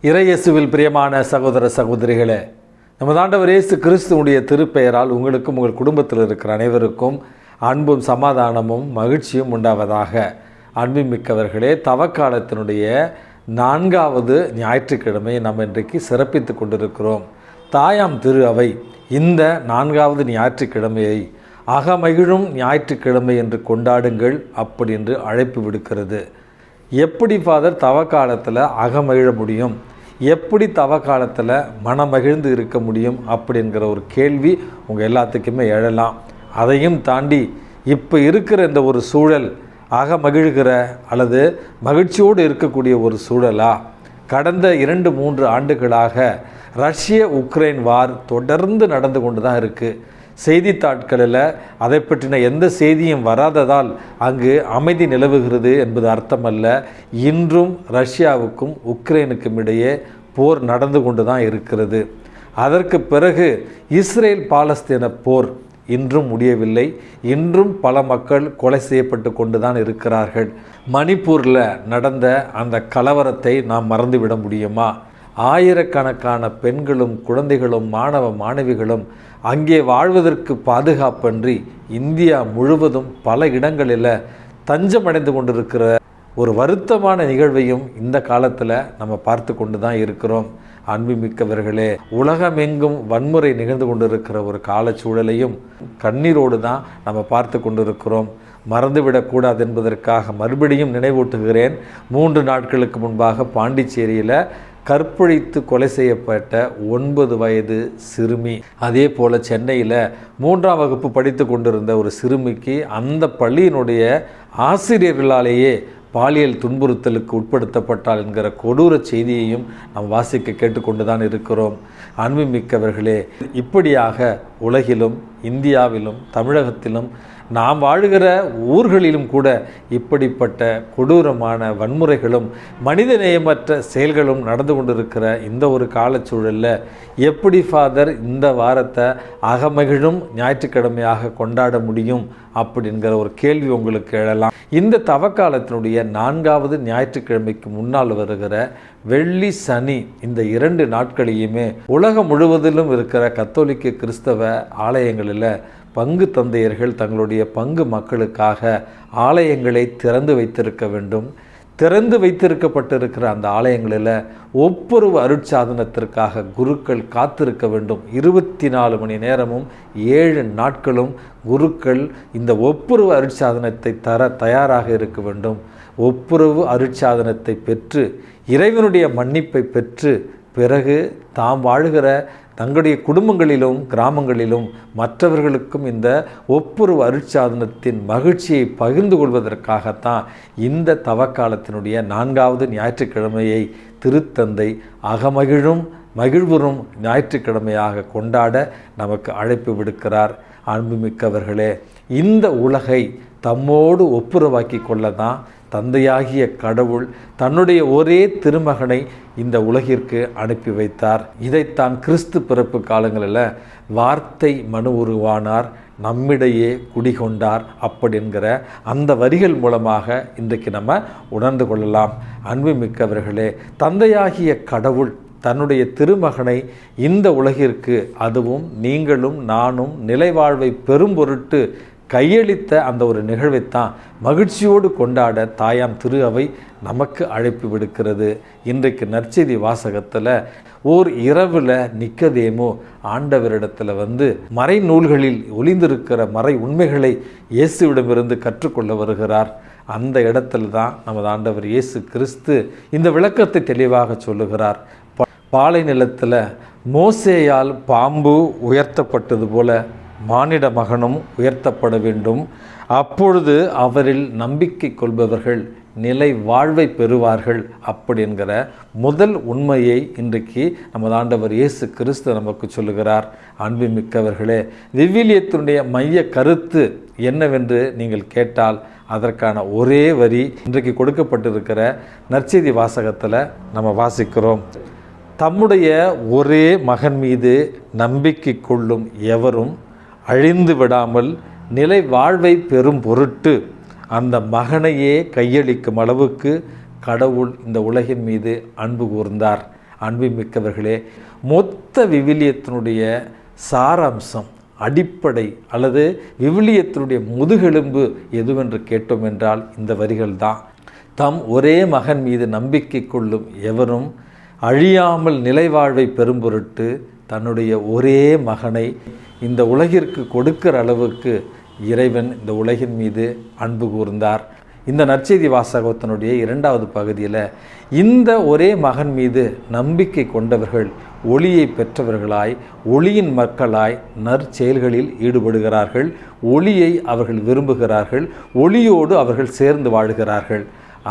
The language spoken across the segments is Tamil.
இறையேசுவில் பிரியமான சகோதர சகோதரிகளே, நமது ஆண்டவர் இயேசு கிறிஸ்துவுடைய திருப்பெயரால் உங்களுக்கும் உங்கள் குடும்பத்தில் இருக்கிற அனைவருக்கும் அன்பும் சமாதானமும் மகிழ்ச்சியும் உண்டாவதாக. அன்புமிக்கவர்களே, தவக்காலத்தினுடைய 4வது ஞாயிற்றுக்கிழமை நாம் இன்றைக்கு சிறப்பித்து கொண்டிருக்கிறோம். தாயாம் திரு அவை இந்த 4வது ஞாயிற்றுக்கிழமையை அகமகிழும் ஞாயிற்றுக்கிழமை என்று கொண்டாடுங்கள் அப்படி என்று அழைப்பு விடுக்கிறது. எப்படி ஃபாதர் தவக்காலத்தில் அகமகிழ முடியும், எப்படி தவக்காலத்தில் மனமகிழ்ந்து இருக்க முடியும் அப்படிங்கிற ஒரு கேள்வி உங்கள் எல்லாத்துக்குமே எழலாம். அதையும் தாண்டி இப்போ இருக்கிற இந்த ஒரு சூழல் அகமகிழ்கிற அல்லது மகிழ்ச்சியோடு இருக்கக்கூடிய ஒரு சூழலா? கடந்த 2-3 ஆண்டுகளாக ரஷ்ய உக்ரைன் வார் தொடர்ந்து நடந்து கொண்டு தான் இருக்குது. செய்தித்தாட்களில் அதை பற்றின எந்த செய்தியும் வராததால் அங்கு அமைதி நிலவுகிறது என்பது அர்த்தமல்ல. இன்றும் ரஷ்யாவுக்கும் உக்ரைனுக்கும் இடையே போர் நடந்து கொண்டு தான் இருக்கிறது. அதற்கு பிறகு இஸ்ரேல் பாலஸ்தீன போர் இன்றும் முடியவில்லை. இன்றும் பல மக்கள் கொலை செய்யப்பட்டு கொண்டு தான் இருக்கிறார்கள். மணிப்பூரில் நடந்த அந்த கலவரத்தை நாம் மறந்துவிட முடியுமா? ஆயிரக்கணக்கான பெண்களும் குழந்தைகளும் மாணவ மாணவிகளும் அங்கே வாழ்வதற்கு பாதுகாப்பின்றி இந்தியா முழுவதும் பல இடங்களில் தஞ்சமடைந்து கொண்டிருக்கிற ஒரு வருத்தமான நிகழ்வையும் இந்த காலத்தில் நம்ம பார்த்து கொண்டு தான் இருக்கிறோம். அன்புமிக்கவர்களே, உலகமெங்கும் வன்முறை நிகழ்ந்து கொண்டிருக்கிற ஒரு காலச்சூழலையும் கண்ணீரோடு தான் நம்ம பார்த்து கொண்டிருக்கிறோம். மறந்துவிடக்கூடாது என்பதற்காக மறுபடியும் நினைவூட்டுகிறேன். 3 நாட்களுக்கு முன்பாக பாண்டிச்சேரியில் கற்பழித்து கொலை செய்யப்பட்ட 9 வயது சிறுமி, அதே போல் சென்னையில் 3ஆம் வகுப்பு படித்து கொண்டிருந்த ஒரு சிறுமிக்கு அந்த பள்ளியினுடைய ஆசிரியர்களாலேயே பாலியல் துன்புறுத்தலுக்கு உட்படுத்தப்பட்டால் என்கிற கொடூர செய்தியையும் நாம் வாசிக்க கேட்டுக்கொண்டு தான் இருக்கிறோம். அன்புமிக்கவர்களே, இப்படியாக உலகிலும் இந்தியாவிலும் தமிழகத்திலும் நாம் வாழுகிற ஊர்களிலும் கூட இப்படிப்பட்ட கொடூரமான வன்முறைகளும் மனிதநேயமற்ற செயல்களும் நடந்து கொண்டிருக்கிற இந்த ஒரு காலச்சூழலில் எப்படி ஃபாதர் இந்த வாரத்தை அகமகிழும் ஞாயிற்றுக்கிழமையாக கொண்டாட முடியும் அப்படிங்கிற ஒரு கேள்வி உங்களுக்கு எழலாம். இந்த தவக்காலத்தினுடைய 4வது ஞாயிற்றுக்கிழமைக்கு முன்னால் வருகிற வெள்ளி சனி இந்த 2 நாட்களையுமே உலகம் முழுவதிலும் இருக்கிற கத்தோலிக்க கிறிஸ்தவ ஆலயங்களில் பங்கு தந்தையர்கள் தங்களுடைய பங்கு மக்களுக்காக ஆலயங்களை திறந்து வைத்திருக்க வேண்டும். திறந்து வைத்திருக்கப்பட்டிருக்கிற அந்த ஆலயங்களில் ஒப்புரவு அருட்சாதனத்திற்காக குருக்கள் காத்திருக்க வேண்டும். 24 மணி நேரமும் 7 நாட்களும் குருக்கள் இந்த ஒப்புரவு அருட்சாதனத்தை தர தயாராக இருக்க வேண்டும். ஒப்புரவு அருட்சாதனத்தை பெற்று இறைவனுடைய மன்னிப்பை பெற்று பிறகு தாம் வாழுகிற தங்களுடைய குடும்பங்களிலும் கிராமங்களிலும் மற்றவர்களுக்கும் இந்த ஒப்புரவு அருட்சாதனத்தின் மகிழ்ச்சியை பகிர்ந்து கொள்வதற்காகத்தான் இந்த தவக்காலத்தினுடைய 4வது ஞாயிற்றுக்கிழமையை திருத்தந்தை அகமகிழும் மகிழ்வுறும் ஞாயிற்றுக்கிழமையாக கொண்டாட நமக்கு அழைப்பு விடுக்கிறார். அன்புமிக்கவர்களே, இந்த உலகை தம்மோடு ஒப்புரவாக்கி கொள்ளதான் தந்தையாகிய கடவுள் தன்னுடைய ஒரே திருமகனை இந்த உலகிற்கு அனுப்பி வைத்தார். இதைத்தான் கிறிஸ்து பிறப்பு காலங்களில் வார்த்தை மனு உருவானார், நம்மிடையே குடிகொண்டார் அப்படிங்கிற அந்த வரிகள் மூலமாக இன்றைக்கு நம்ம உணர்ந்து கொள்ளலாம். அன்புமிக்கவர்களே, தந்தையாகிய கடவுள் தன்னுடைய திருமகனை இந்த உலகிற்கு, அதுவும் நீங்களும் நானும் நிலைவாழ்வை பெரும் பொருட்டு கையளித்த அந்த ஒரு நிகழ்வைத்தான் மகிழ்ச்சியோடு கொண்டாட தாயாம் திரு அவை நமக்கு அழைப்பு விடுக்கிறது. இன்றைக்கு நற்செய்தி வாசகத்தில் ஓர் இரவில் நிக்கதேமு ஆண்டவரிடத்தில் வந்து மறை நூல்களில் ஒளிந்திருக்கிற மறை உண்மைகளை இயேசுவிடமிருந்து கற்றுக்கொள்ள வருகிறார். அந்த இடத்துல தான் நமது ஆண்டவர் இயேசு கிறிஸ்து இந்த விளக்கத்தை தெளிவாக சொல்லுகிறார். பாலை நிலத்தில் மோசேயால் பாம்பு உயர்த்தப்பட்டது போல மானிட மகனும் உயர்த்தப்பட வேண்டும். அப்பொழுது அவரில் நம்பிக்கை கொள்பவர்கள் நிலை வாழ்வை பெறுவார்கள் அப்படிங்கிற முதல் உண்மையை இன்றைக்கு நமது ஆண்டவர் இயேசு கிறிஸ்து நமக்கு சொல்லுகிறார். அன்புமிக்கவர்களே, விவிலியத்தினுடைய மைய கருத்து என்னவென்று நீங்கள் கேட்டால் அதற்கான ஒரே வரி இன்றைக்கு கொடுக்கப்பட்டிருக்கிற நற்செய்தி வாசகத்தில் நம்ம வாசிக்கிறோம். தம்முடைய ஒரே மகன் மீது நம்பிக்கை கொள்ளும் எவரும் அழிந்து விடாமல் நிலை வாழ்வை பெறும் பொருட்டு அந்த மகனையே கையளிக்கும் அளவுக்கு கடவுள் இந்த உலகின் மீது அன்பு கூர்ந்தார். அன்புமிக்கவர்களே, மொத்த விவிலியத்தினுடைய சாராம்சம், அடிப்படை அல்லது விவிலியத்தினுடைய முதுகெலும்பு எதுவென்று கேட்டோம் என்றால் இந்த வரிகள் தான். தம் ஒரே மகன் மீது நம்பிக்கை கொள்ளும் எவரும் அழியாமல் நிலைவாழ்வை பெறும் பொருட்டு தன்னுடைய ஒரே மகனை இந்த உலகிற்கு கொடுக்கிற அளவுக்கு இறைவன் இந்த உலகின் மீது அன்பு கூர்ந்தார். இந்த நற்செய்தி வாசகத்தினுடைய 2வது பகுதியில் இந்த ஒரே மகன் மீது நம்பிக்கை கொண்டவர்கள் ஒளியை பெற்றவர்களாய், ஒளியின் மக்களாய் நற்செயல்களில் ஈடுபடுகிறார்கள். ஒளியை அவர்கள் விரும்புகிறார்கள், ஒளியோடு அவர்கள் சேர்ந்து வாழ்கிறார்கள்.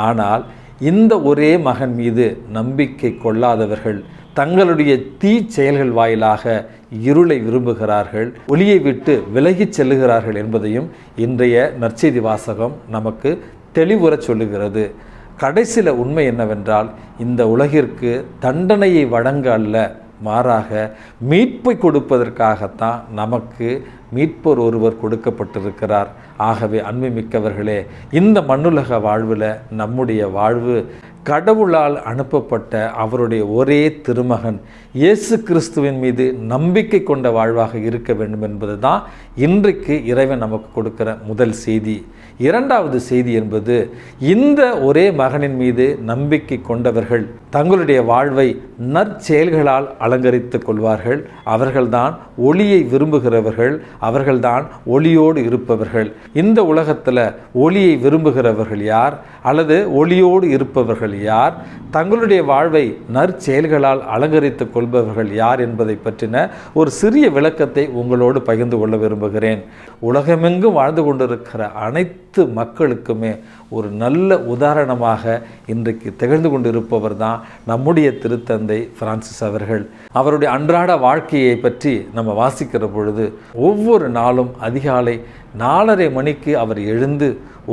ஆனால் இந்த ஒரே மகன் மீது நம்பிக்கை கொள்ளாதவர்கள் தங்களுடைய தீ செயல்கள் வாயிலாக இருளை விரும்புகிறார்கள், ஒளியை விட்டு விலகிச் செல்லுகிறார்கள் என்பதையும் இன்றைய நற்செய்தி வாசகம் நமக்கு தெளிவுறச் சொல்லுகிறது. கடைசியில் உண்மை என்னவென்றால், இந்த உலகிற்கு தண்டனையை வழங்க அல்ல, மாறாக மீட்பை கொடுப்பதற்காகத்தான் நமக்கு மீட்பர் ஒருவர் கொடுக்கப்பட்டிருக்கிறார். ஆகவே அன்புமிக்கவர்களே, இந்த மண்ணுலக வாழ்வில் நம்முடைய வாழ்வு கடவுளால் அனுப்பப்பட்ட அவருடைய ஒரே திருமகன் இயேசு கிறிஸ்துவின் மீது நம்பிக்கை கொண்ட வாழ்வாக இருக்க வேண்டும் என்பது தான் இன்றைக்கு இறைவன் நமக்கு கொடுக்கிற முதல் செய்தி. 2வது செய்தி என்பது, இந்த ஒரே மகனின் மீது நம்பிக்கை கொண்டவர்கள் தங்களுடைய வாழ்வை நற்செயல்களால் அலங்கரித்து கொள்வார்கள். அவர்கள்தான் ஒளியை விரும்புகிறவர்கள், அவர்கள்தான் ஒளியோடு இருப்பவர்கள். இந்த உலகத்தில் ஒளியை விரும்புகிறவர்கள் யார் அல்லது ஒளியோடு இருப்பவர்கள் யார், தங்களுடைய வாழ்வை நற்செயல்களால் அலங்கரித்து கொள்பவர்கள் யார் என்பதை பற்றின ஒரு சிறிய விளக்கத்தை உங்களோடு பகிர்ந்து கொள்ள விரும்புகிறேன். உலகமெங்கும் வாழ்ந்து கொண்டிருக்கிற அனைத்து மக்களுக்குமே ஒரு நல்ல உதாரணமாக இன்றைக்கு திகழ்ந்து கொண்டிருப்பவர் தான் நம்முடைய திருத்தந்தை பிரான்சிஸ் அவர்கள். அவருடைய அன்றாட வாழ்க்கையை பற்றி நம்ம வாசிக்கிற பொழுது ஒவ்வொரு நாளும் அதிகாலை 4:30 மணிக்கு அவர் எழுந்து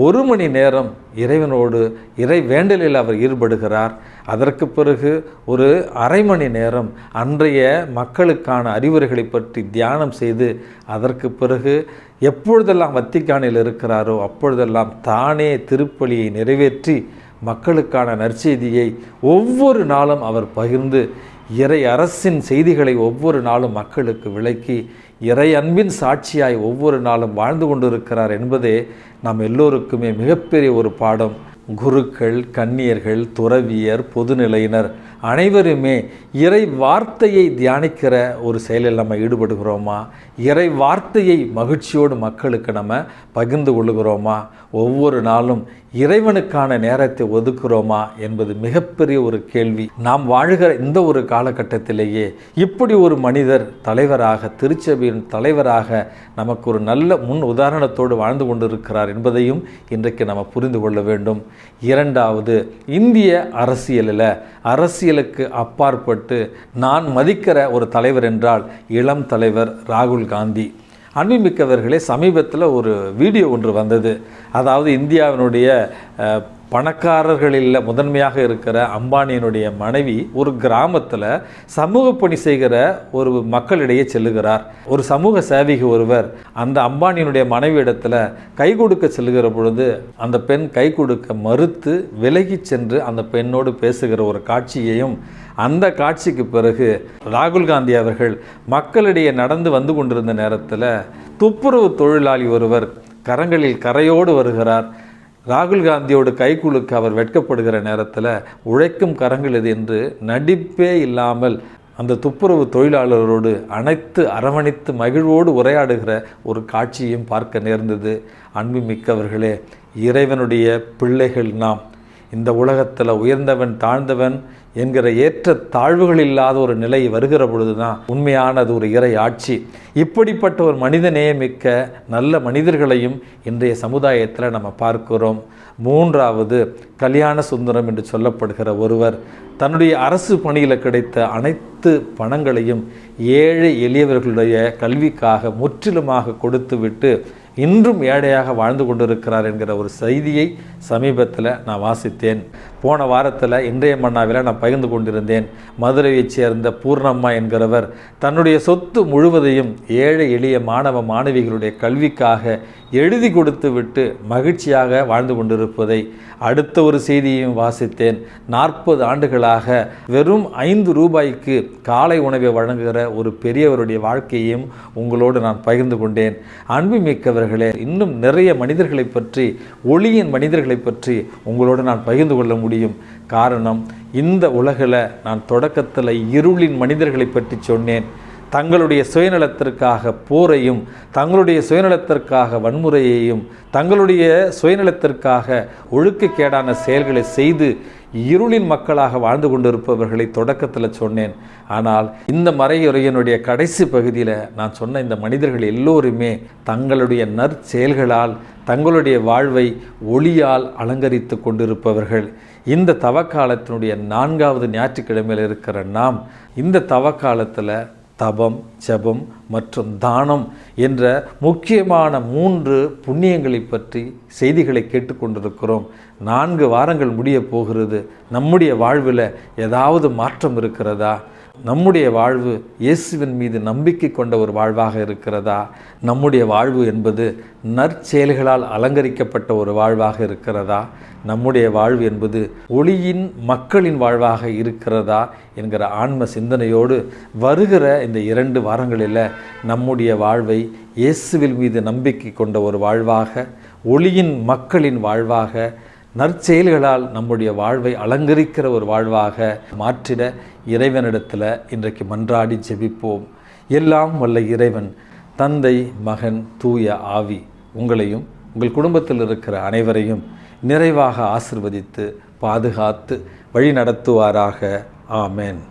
1 மணி நேரம் இறைவனோடு இறை வேண்டலில் அவர் ஈடுபடுகிறார். அதற்கு பிறகு ஒரு அரை மணி நேரம் அன்றைய மக்களுக்கான அறிவுரைகளை பற்றி தியானம் செய்து, அதற்கு பிறகு எப்பொழுதெல்லாம் வத்திக்கானில் இருக்கிறாரோ அப்பொழுதெல்லாம் தானே திருப்பலியை நிறைவேற்றி மக்களுக்கான நற்செய்தியை ஒவ்வொரு நாளும் அவர் பகிர்ந்து, இறை அரசின் செய்திகளை ஒவ்வொரு நாளும் மக்களுக்கு விளக்கி, இறை அன்பின் சாட்சியாய் ஒவ்வொரு நாளும் வாழ்ந்து கொண்டிருக்கிறார் என்பதே நாம் எல்லோருக்குமே மிகப்பெரிய ஒரு பாடம். குருக்கள், கன்னியர்கள், துறவியர், பொதுநிலையினர் அனைவருமே இறை வார்த்தையை தியானிக்கிற ஒரு செயலில் நம்ம ஈடுபடுகிறோமா? இறை வார்த்தையை மகிழ்ச்சியோடு மக்களுக்கு நம்ம பகிர்ந்து கொள்ளுகிறோமா? ஒவ்வொரு நாளும் இறைவனுக்கான நேரத்தை ஒதுக்குறோமா என்பது மிகப்பெரிய ஒரு கேள்வி. நாம் வாழ்கிற இந்த ஒரு காலகட்டத்திலேயே இப்படி ஒரு மனிதர் தலைவராக, திருச்சபையின் தலைவராக நமக்கு ஒரு நல்ல முன் உதாரணத்தோடு வாழ்ந்து கொண்டிருக்கிறார் என்பதையும் இன்றைக்கு நம்ம புரிந்து கொள்ள வேண்டும். 2வது, இந்திய அரசியலுக்கு அப்பாற்பட்டு நான் மதிக்கிற ஒரு தலைவர் என்றால் இளம் தலைவர் ராகுல் காந்தி. அன்புமிக்கவர்களே, சமீபத்தில் ஒரு வீடியோ ஒன்று வந்தது. அதாவது இந்தியாவினுடைய பணக்காரர்களில் முதன்மையாக இருக்கிற அம்பானியினுடைய மனைவி ஒரு கிராமத்தில் சமூக பணி செய்கிற ஒரு மக்களிடையே செல்லுகிறார். ஒரு சமூக சேவகி ஒருவர் அந்த அம்பானியினுடைய மனைவி இடத்துல கை கொடுக்க செல்லுகிற பொழுது அந்த பெண் கை கொடுக்க மறுத்து விலகி சென்று அந்த பெண்ணோடு பேசுகிற ஒரு காட்சியையும், அந்த காட்சிக்கு பிறகு ராகுல் காந்தி அவர்கள் மக்களிடையே நடந்து வந்து கொண்டிருந்த நேரத்தில் துப்புரவு தொழிலாளி ஒருவர் கரங்களில் கரையோடு வருகிறார். ராகுல் காந்தியோடு கை குலுக்க அவர் வெட்கப்படுகிற நேரத்தில் உழைக்கும் கரங்கள் இது என்று நடிப்பே இல்லாமல் அந்த துப்புரவு தொழிலாளரோடு அனைத்து அரவணைத்து மகிழ்வோடு உரையாடுகிற ஒரு காட்சியையும் பார்க்க நேர்ந்தது. அன்புமிக்கவர்களே, இறைவனுடைய பிள்ளைகள் நாம். இந்த உலகத்தில் உயர்ந்தவன் தாழ்ந்தவன் என்கிற ஏற்ற தாழ்வுகள் இல்லாத ஒரு நிலை வருகிற பொழுது தான் உண்மையானது ஒரு இறை ஆட்சி. இப்படிப்பட்ட ஒரு மனிதநேயமிக்க நல்ல மனிதர்களையும் இன்றைய சமுதாயத்தில் நம்ம பார்க்கிறோம். 3வது, கல்யாண சுந்தரம் என்று சொல்லப்படுகிற ஒருவர் தன்னுடைய அரசு பணியில் கிடைத்த அனைத்து பணங்களையும் ஏழை எளியவர்களுடைய கல்விக்காக முற்றிலுமாக கொடுத்துவிட்டு இன்றும் ஏழையாக வாழ்ந்து கொண்டிருக்கிறார் என்கிற ஒரு செய்தியை சமீபத்தில் நான் வாசித்தேன். போன வாரத்தில் இன்றைய மன்னாவில் நான் பகிர்ந்து கொண்டிருந்தேன். மதுரையைச் சேர்ந்த பூர்ணம்மா என்கிறவர் தன்னுடைய சொத்து முழுவதையும் ஏழை எளிய மாணவ மாணவிகளுடைய கல்விக்காக எழுதி கொடுத்து விட்டு மகிழ்ச்சியாக வாழ்ந்து கொண்டிருப்பதை அடுத்த ஒரு செய்தியையும் வாசித்தேன். 40 ஆண்டுகளாக வெறும் 5 ரூபாய்க்கு காலை உணவை வழங்குகிற ஒரு பெரியவருடைய வாழ்க்கையையும் உங்களோடு நான் பகிர்ந்து கொண்டேன். அன்புமிக்கவர்களே, இன்னும் நிறைய மனிதர்களை பற்றி, ஒளியின் மனிதர்களை பற்றி உங்களோடு நான் பகிர்ந்து கொள்ள முடியும். காரணம், இந்த உலகில் நான் தொடக்கத்தில் இருளின் மனிதர்களை பற்றி சொன்னேன். தங்களுடைய சுயநலத்திற்காக போரையும், தங்களுடைய சுயநலத்திற்காக வன்முறையையும், தங்களுடைய சுயநலத்திற்காக ஒழுக்கக்கேடான செயல்களை செய்து இருளின் மக்களாக வாழ்ந்து கொண்டிருப்பவர்களை தொடக்கத்தில் சொன்னேன். ஆனால் இந்த மறையுரையினுடைய கடைசி பகுதியில் நான் சொன்ன இந்த மனிதர்கள் எல்லோருமே தங்களுடைய நற்செயல்களால் தங்களுடைய வாழ்வை ஒளியால் அலங்கரித்து கொண்டிருப்பவர்கள். இந்த தவக்காலத்தினுடைய 4வது ஞாயிற்றுக்கிழமையில் இருக்கிற நாம் இந்த தவக்காலத்தில் தபம், ஜபம் மற்றும் தானம் என்ற முக்கியமான 3 புண்ணியங்களை பற்றி செய்திகளை கேட்டுக்கொண்டிருக்கிறோம். 4 வாரங்கள் முடிய போகிறது. நம்முடைய வாழ்வில் ஏதாவது மாற்றம் இருக்கிறதா? நம்முடைய வாழ்வு இயேசுவின் மீது நம்பிக்கை கொண்ட ஒரு வாழ்வாக இருக்கிறதா? நம்முடைய வாழ்வு என்பது நற்செயல்களால் அலங்கரிக்கப்பட்ட ஒரு வாழ்வாக இருக்கிறதா? நம்முடைய வாழ்வு என்பது ஒளியின் மக்களின் வாழ்வாக இருக்கிறதா என்கிற ஆன்ம சிந்தனையோடு வருகிற இந்த 2 வாரங்களில் நம்முடைய வாழ்வை இயேசுவின் மீது நம்பிக்கை கொண்ட ஒரு வாழ்வாக, ஒளியின் மக்களின் வாழ்வாக, நற்செயல்களால் நம்முடைய வாழ்வை அலங்கரிக்கிற ஒரு வாழ்வாக மாற்றிட இறைவனிடத்தில் இன்றைக்கு மன்றாடி ஜெபிப்போம். எல்லாம் வல்ல இறைவன், தந்தை, மகன், தூய ஆவி உங்களையும் உங்கள் குடும்பத்தில் இருக்கிற அனைவரையும் நிறைவாக ஆசிர்வதித்து பாதுகாத்து வழி நடத்துவாராக. ஆமென்.